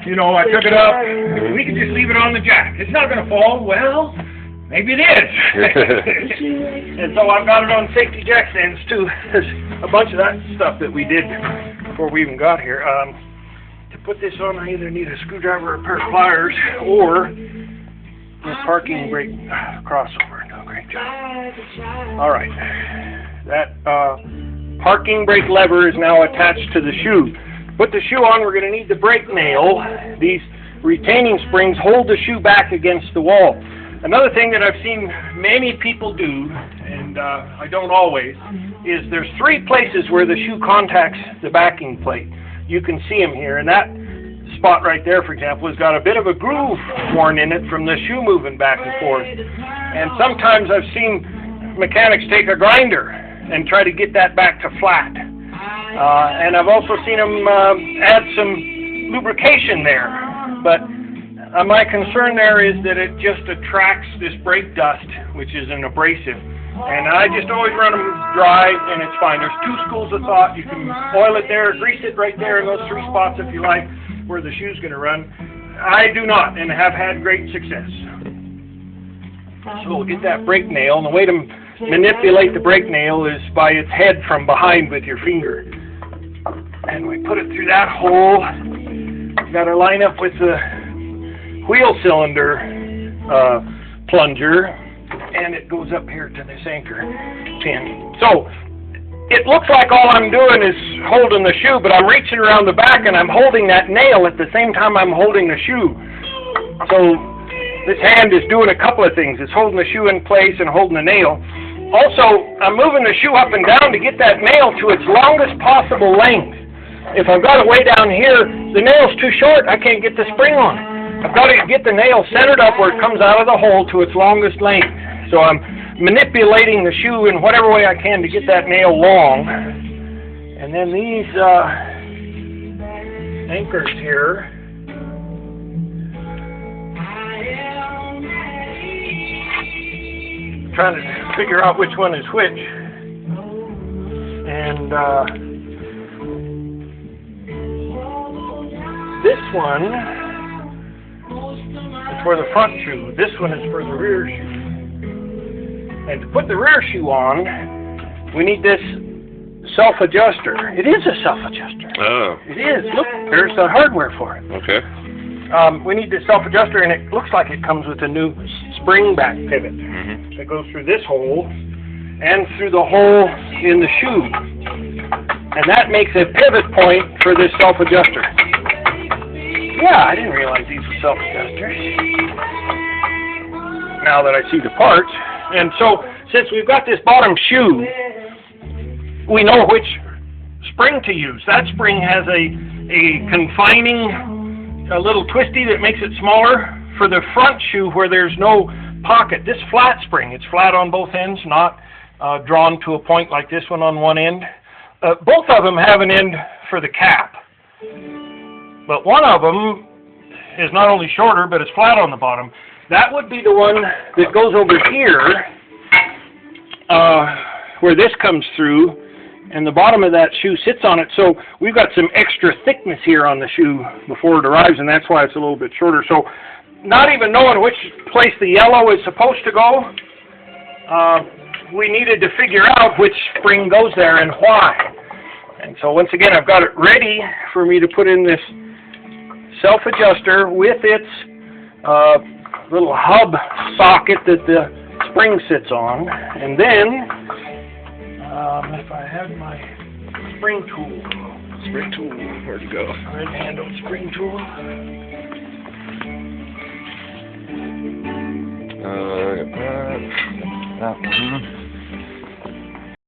you know, I took it up. We could just leave it on the jack. It's not going to fall. Well, maybe it is. And so I've got it on safety jack stands too. There's a bunch of that stuff that we did before we even got here. To put this on, I either need a screwdriver or a pair of pliers or a parking brake crossover. No, great job. All right. That parking brake lever is now attached to the shoe. Put the shoe on, we're going to need the brake nail. These retaining springs hold the shoe back against the wall. Another thing that I've seen many people do, and I don't always, is there's 3 places where the shoe contacts the backing plate. You can see them here, and that spot right there, for example, has got a bit of a groove worn in it from the shoe moving back and forth. And sometimes I've seen mechanics take a grinder and try to get that back to flat. And I've also seen them add some lubrication there. But my concern there is that it just attracts this brake dust, which is an abrasive. And I just always run them dry, and it's fine. There's 2 schools of thought. You can oil it there, grease it right there in those 3 spots if you like, where the shoe's going to run. I do not, and have had great success. So we'll get that brake nail, and the way to manipulate the brake nail is by its head from behind with your finger. And we put it through that hole. Got to line up with the wheel cylinder plunger, and it goes up here to this anchor pin. So it looks like all I'm doing is holding the shoe, but I'm reaching around the back and I'm holding that nail at the same time I'm holding the shoe. So this hand is doing a couple of things. It's holding the shoe in place and holding the nail. Also, I'm moving the shoe up and down to get that nail to its longest possible length. If I've got it way down here, the nail's too short, I can't get the spring on it. I've got to get the nail centered up where it comes out of the hole to its longest length. So I'm manipulating the shoe in whatever way I can to get that nail long. And then these anchors here, I'm trying to figure out which one is which. And this one is for the front shoe. This one is for the rear shoe. And to put the rear shoe on, we need this self-adjuster. It is a self-adjuster. Oh. It is. Look, there's the hardware for it. Okay. We need this self-adjuster, and it looks like it comes with a new spring back pivot. Mm-hmm. It goes through this hole and through the hole in the shoe. And that makes a pivot point for this self-adjuster. Yeah, I didn't realize these were self-adjusters. Now that I see the parts. And so, since we've got this bottom shoe, we know which spring to use. That spring has a confining, a little twisty that makes it smaller. For the front shoe where there's no pocket, this flat spring, it's flat on both ends, not drawn to a point like this one on one end. Both of them have an end for the cap. But one of them is not only shorter, but it's flat on the bottom. That would be the one that goes over here, where this comes through, and the bottom of that shoe sits on it. So we've got some extra thickness here on the shoe before it arrives, and that's why it's a little bit shorter. So not even knowing which place the yellow is supposed to go, we needed to figure out which spring goes there and why. And so once again, I've got it ready for me to put in this self-adjuster with its little hub socket that the spring sits on. And then, if I had my spring tool. Spring tool, where'd it go? Red-handled spring tool. That one.